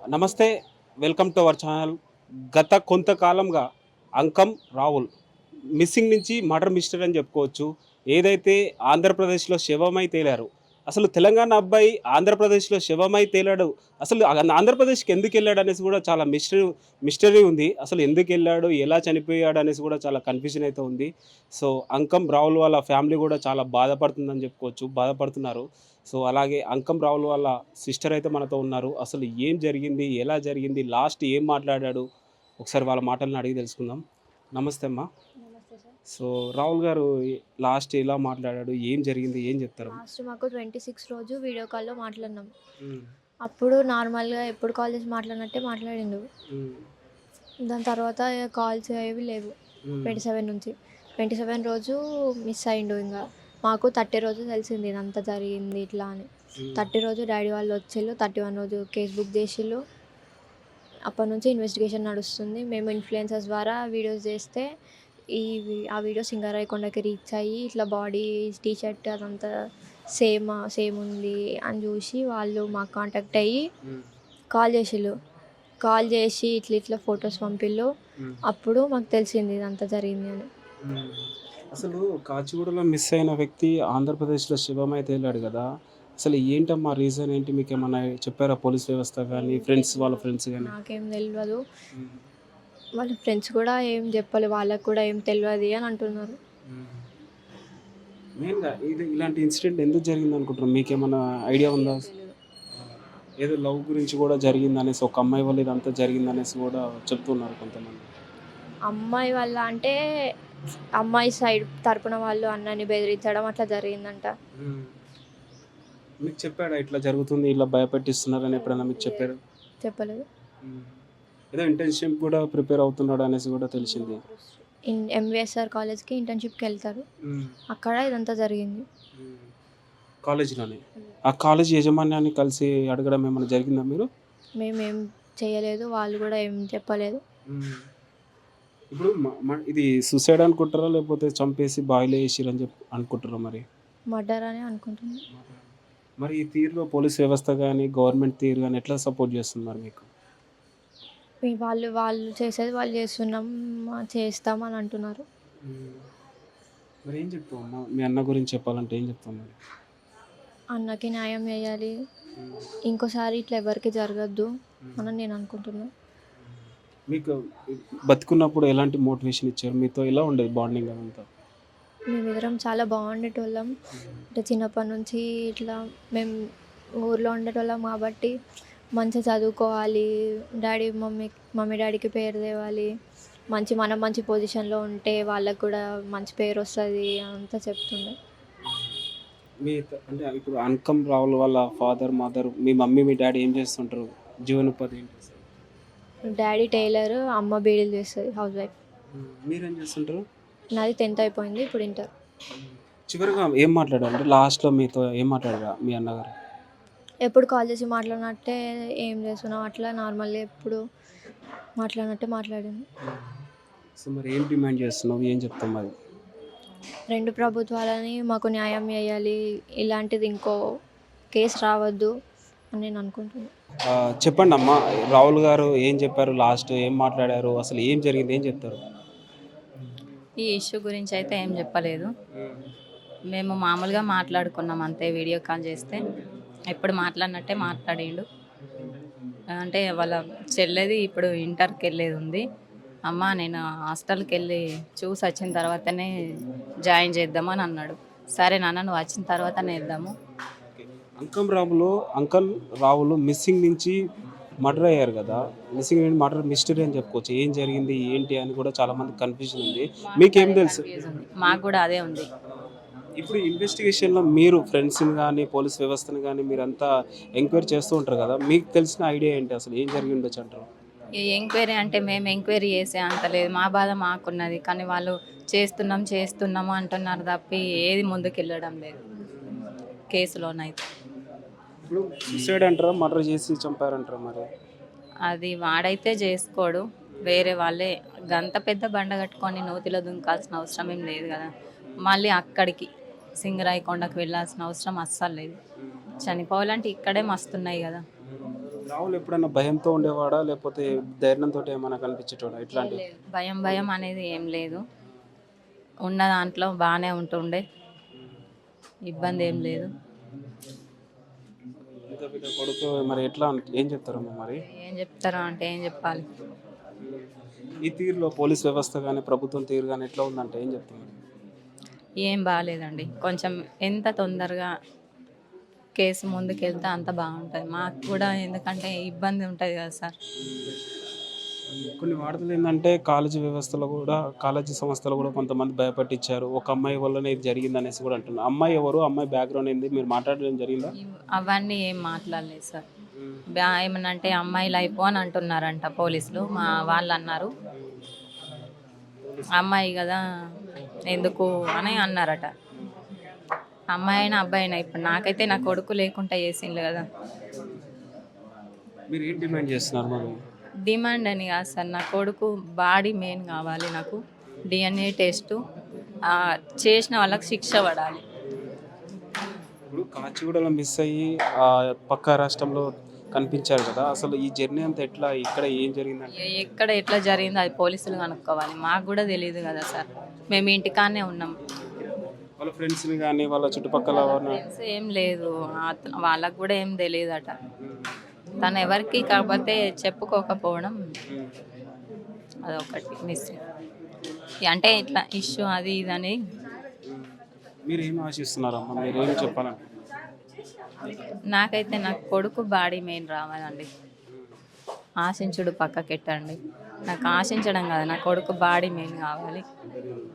నమస్తే. Welcome to our channel. గత కొంతకాలంగా అంకం రావుల్ మిస్సింగ్ నుంచి మర్డర్ మిస్టరీ అని చెప్పుకోవచ్చు. ఏదైతే ఆంధ్రప్రదేశ్‌లో శవమై తేలారు. అసలు తెలంగాణ అబ్బాయి ఆంధ్రప్రదేశ్‌లో శవమై తేలాడు. అసలు ఆంధ్రప్రదేశ్‌కి ఎందుకెళ్ళాడనేసి కూడా చాలా మిస్టరీ ఉంది. అసలు ఎందుకెళ్ళాడు? ఎలా చనిపోయాడు? అనేసి కూడా చాలా కన్‌ఫ్యూజన్ అయితే ఉంది. సో, అంకం రావుల్ వాళ్ళ ఫ్యామిలీ కూడా చాలా బాధపడుతుందని చెప్పుకోవచ్చు. బాధపడుతున్నారు. సో, అలాగే అంకం రావుల్ వాళ్ళ సిస్టర్ అయితే మనతో ఉన్నారు. అసలు ఏం జరిగింది? ఎలా జరిగింది? లాస్ట్ ఏం మాట్లాడాడు? ఒకసారి వాళ్ళ మాటలను అడిగి తెలుసుకుందాం. నమస్తే అమ్మా. నమస్తే సార్. సో, రాహుల్ గారు లాస్ట్ ఎలా మాట్లాడాడు? ఏం జరిగింది? ఏం చెప్తారు? లాస్ట్ మాకు 26 రోజు వీడియో కాల్‌లో మాట్లాడినాం. హ్మ్. అప్పుడు నార్మల్‌గా ఎప్పుడు కాల్ చేసి మాట్లాడినట్టే మాట్లాడిండు. హ్మ్. దాని తర్వాత కాల్స్ ఏవి లేవు. హ్మ్. 27 నుంచి. 27 రోజు మిస్ అయిండు ఇంగ. మాకు 30 రోజు తెలిసింది ఇదంతా జరిగింది ఇట్లా అని. హ్మ్. 30 రోజు డ్యాడీ వాళ్ళు వచ్చిళ్ళు. 31 రోజు కేస్ బుక్ చేసిళ్ళు. అప్పటినుంచి ఇన్వెస్టిగేషన్ నడుస్తుంది. మేము ఇన్‌ఫ్లుయెన్సర్స్ ద్వారా వీడియోస్ చేస్తే ఆ వీడియోస్ సింగరాయకొండకి రీచ్ అయ్యి ఇట్లా బాడీ టీ షర్ట్ అదంతా సేమ్ ఉంది అని చూసి వాళ్ళు మాకు కాంటాక్ట్ అయ్యి హ్మ్. కాల్ చేసిళ్ళు. కాల్ చేసి ఇట్లా ఫొటోస్ పంపిళ్ళు. హ్మ్. అప్పుడు మాకు తెలిసింది ఇదంతా జరిగింది అని. హ్మ్. అసలు కాచిగూడలో మిస్ అయిన వ్యక్తి ఆంధ్రప్రదేశ్‌లో శివమై తేలాడు గదా! అసలు ఏంటమ్మా రీజన్ ఏంటి? మీకేమన్నా చెప్పారా పోలీస్ వ్యవస్థ గాని, ఏం ఫ్రెండ్స్ వాళ్ళ తెల్వదు. ఫ్రెండ్స్ గాని? నాకేం తెల్వదు. హ్మ్. వాళ్ళ ఫ్రెండ్స్ కూడా ఏం చెప్పలే. వాళ్ళకి కూడా ఏం తెల్వది అని అంటున్నారు. హ్మ్. మెయిన్‌గా ఇలాంటి ఇన్సిడెంట్ ఎందుకు జరిగిందనుకుంటున్నారు? మీకేమన్నా ఐడియా ఉందా? ఏం తెలీదు. ఏదో లవ్ గురించి గూడా జరిగిందనేసి, ఒక అమ్మాయి వల్ల ఇదంతా జరిగిందనేసి గూడా చెప్తున్నారు కొంతమంది. అమ్మాయి వాళ్ళ అంటే అమ్మాయి సైడ్ తరపున వాళ్ళు అన్నని బెదిరించడం అట్లా జరిగిందంట. హ్మ్. మీకు చెప్పాడా ఇట్లా జరుగుతుంది, ఇలా భయపెట్టిస్తున్నారని ఎప్పుడైనా మీకు లేదు. చెప్పాడా? చెప్పలేదు. హ్మ్. ఏదో ఇంటర్న్‌షిప్ కూడా ప్రిపేర్ అవుతున్నాడు అనేసి గూడా తెలిసింది. ఎంవీఎస్ఆర్ కాలేజ్‌కి ఇంటర్న్‌షిప్‌కెళ్తారు. హ్మ్. అక్కడ ఇదంతా జరిగింది. హ్మ్. కాలేజ్‌లోనే. ఆ కాలేజ్ యాజమాన్యాన్ని కలిసి అడగడం ఏమన్నా జరిగిందా మీరు? మేమేం చేయలేదు. వాళ్ళు గూడా ఏం చెప్పలేదు. హ్మ్. ఇప్పుడు మ మ ఇది సూసైడ్ అనుకుంటారా? లేకపోతే చంపేసి బావిలో ఏసిర్రని అనుకుంటుర్రా మరి? మర్డర్ అనే అనుకుంటున్నా. మరి ఈ తీరులో పోలీస్ వ్యవస్థ గాని, గవర్నమెంట్ తీరు గాని ఎట్లా సపోర్ట్ చేస్తుంది మరి మీకు? వాళ్ళు చేసేది వాళ్ళు చేస్తున్నాం. చేస్తాం అని అంటున్నారు. హ్మ్. మరేం చెప్తావమ్మా? మీ అన్న గురించి చెప్పాలంటే ఏం చెప్తావు మరి? అన్నకి న్యాయం చేయాలి. హ్మ్. ఇంకోసారి ఇట్లా ఎవరికీ జరగొద్దు హ్మ్. అని నేను అనుకుంటున్నా. మీకు బతికున్నప్పుడు ఎలాంటి మోటివేషన్ ఇచ్చారు? మీతో ఎలా ఉండేది బాండింగ్ అదంతా? మేమిద్దరం చాలా బాగుండేటోళ్ళం. అంటే చిన్నప్పటి నుంచి ఇట్లా మేము ఊర్లో ఉండేటోళ్ళం కాబట్టి మంచిగా చదువుకోవాలి. మమ్మీ డాడీకి పేరు తేవాలి. మనం మంచి పొజిషన్‌లో ఉంటే వాళ్ళకి కూడా మంచి పేరొస్తది అంతా చెప్తుండే. అంటే ఇప్పుడు అన్‌కమ్ రావుల వాళ్ళ ఫాదర్, మదర్, మీ మమ్మీ, మీ డ్యాడీ ఏం చేస్తుంటారు? జీవనోపాధి ఏంటి అసలు? డ్యాడీ టైలర్, అమ్మ బీడీలు చేస్తది హౌస్ వైఫ్. మీరేం చేస్తుంటారు? నాది 10థ్ అయిపోయింది. ఇప్పుడు ఇంటర్. చివరగా ఏం మాట్లాడారు? అంటే లాస్ట్‌లో మీతో ఏం మాట్లాడారు మీ అన్నగారు? ఎప్పుడు కాల్ చేసి మాట్లాడినట్టే ఏం చేస్తున్నావు అట్లా నార్మల్‌గా ఎప్పుడు మాట్లాడినట్టే మాట్లాడింది. సో, మరి ఏం డిమాండ్ చేస్తున్నావు? ఏం చెప్తావు మరి? 2 ప్రభుత్వాలని మాకు న్యాయం చేయాలి. ఇలాంటిది ఇంకో కేస్ రావద్దు అని నేను అనుకుంటున్నా. చెప్పండమ్మా. రాహుల్ గారు ఏం చెప్పారు? లాస్ట్ ఏం మాట్లాడారు? అసలు ఏం జరిగింది? ఏం చెప్తారు? ఈ ఇష్యూ గురించయితే ఏం జెప్పలేదు. హ్మ్. మేము మామూలుగా మాట్లాడుకున్నాం అంతే వీడియో కాల్ చేస్తే. ఎప్పుడు మాట్లాడినట్టే మాట్లాడిండు. అంటే వాళ్ళ చెల్లెది ఇప్పుడు ఇంటర్‌కెళ్ళేదుంది. అమ్మ నేను హాస్టల్‌కెళ్ళి చూసొచ్చిన తర్వాతనే జాయిన్ చేద్దామని అన్నాడు. సరే నాన్న నువ్వు వచ్చిన తర్వాతనే ఏద్దాము. ఓకే. అంకల్ రావులు మిస్సింగ్ నుంచి మర్డర్ అయ్యారు గదా! మిస్సింగ్ నుండి మర్డర్ మిస్టరీ అని చెప్పుకోవచ్చు. ఏం జరిగింది? ఏంటి? అని కూడా చాలా మందికి కన్‌ఫ్యూజన్ ఉంది. మాకు కూడా మీకేం అదే తెలుసు? కన్‌ఫ్యూజ్ ఉంది. మాకు గూడా అదే ఉంది. ఇప్పుడు ఇన్వెస్టిగేషన్‌లో మీరు ఫ్రెండ్స్‌ని గాని, పోలీస్ వ్యవస్థని గాని మీరంతా ఎంక్వైరీ చేస్తూ ఉంటారు గదా! మీకు తెలిసిన ఐడియా ఏంటి అసలు? ఏం జరిగి ఉండొచ్చంటారు? ఈ ఎంక్వైరీ అంటే మేము ఎంక్వైరీ చేసే అంత లేదు. మా బాధ మాకున్నది. కానీ వాళ్ళు చేస్తున్నాము అంటున్నారు తప్పి ఏది ముందుకెళ్ళడం లేదు కేసులోనైతే. ఇప్పుడు సూసైడ్ అంటారా? మర్డర్ చేసి చంపారంటారా మరి? అది వాడైతే చేసుకోడు. వేరే వాళ్ళే గంత పెద్ద బండ కట్టుకొని నూతిలో దుంకాల్సిన అవసరం ఏం లేదు గదా! మళ్ళీ అక్కడికి సింగరాయకొండకి వెళ్ళాల్సిన అవసరం అస్సలు లేదు. చనిపోవాలంటే ఇక్కడే మస్తున్నాయి గదా! రాహుల్ ఎప్పుడన్నా భయంతో ఉండేవాడా లేకపోతే ధైర్యంతో ఏమైనా కనిపించేటోడా ఇట్లాంటి లేదు. భయం భయం అనేది ఏం లేదు. ఉన్న దాంట్లో బాగానే ఉంటుండే, ఇబ్బంది ఏం లేదు. ఇంత బిడ్డ కొడుకు మరి ఎట్లా ఏం చెప్తారమ్మా మరి ఏం చెప్తారో అంటే ఏం చెప్పాలి. ఈ తీరులో పోలీస్ వ్యవస్థ కానీ ప్రభుత్వం తీరు కానీ ఎట్లా ఉందంటే ఏం చెప్తున్నారు? ఏం బాగాలేదండి. కొంచెం ఎంత తొందరగా కేసు ముందుకెళ్తే అంత బాగుంటుంది మాకు కూడా, ఎందుకంటే ఇబ్బంది ఉంటుంది కదా సార్. కొన్ని వార్తలు ఏంటంటే కాలేజీ వ్యవస్థలో కూడా కాలేజీ సంస్థలు కూడా కొంతమంది భయపట్టించారు. ఒక అమ్మాయి వల్లనే ఇది జరిగింది అనేసి కూడా అంటున్నారు. అమ్మాయి ఎవరు, అమ్మాయి బ్యాక్గ్రౌండ్ ఏంది, మీరు మాట్లాడడం జరిగిందా? అవన్నీ ఏం మాట్లాడలేదు సార్. ఏమనంటే అమ్మాయి లైఫ్ అని అంటున్నారంట పోలీసులు, మా వాళ్ళు అన్నారు. అమ్మాయి కదా ఎందుకు అని అన్నారట. అమ్మాయి అయినా అబ్బాయి అయినా ఇప్పుడు నాకైతే నా కొడుకు లేకుండా చేసిండు కదా. మీరు ఏం డిమాండ్ చేస్తున్నారు మరి? డిమాండ్ అని కాదు సార్, నా కొడుకు బాడీ మెయిన్ కావాలి నాకు. డిఎన్ఏ టెస్టు చేసిన వాళ్ళకి శిక్ష పడాలి. ఇప్పుడు కాచిగూడలో మిస్ అయ్యి పక్క రాష్ట్రంలో కనిపించారు కదా, అసలు ఈ జర్నీ అంతా ఎట్లా, ఇక్కడ ఏం జరిగిందంటే ఎక్కడ ఎట్లా జరిగిందో అది పోలీసులు కనుక్కోవాలి. మాకు కూడా తెలియదు కదా సార్, మేము ఇంటికానే ఉన్నాం. వాళ్ళ ఫ్రెండ్స్ని కానీ వాళ్ళ చుట్టుపక్కల ఫ్రెండ్స్ ఏం లేదు, వాళ్ళకు కూడా ఏం తెలియదట. తను ఎవరికి కాకపోతే చెప్పుకోకపోవడం అదొకటి మిస్. అంటే ఇట్లా ఇష్యూ అది ఇదని. మీరు ఏం ఆశిస్తున్నారమ్మా, మీరు ఏం చెప్పాలంటే? నాకైతే నా కొడుకు బాడీ మెయిన్ రావాలండి. ఆశించుడు పక్కకెట్టండి, నాకు ఆశించడం కాదు, నా కొడుకు బాడీ మెయిన్ కావాలి.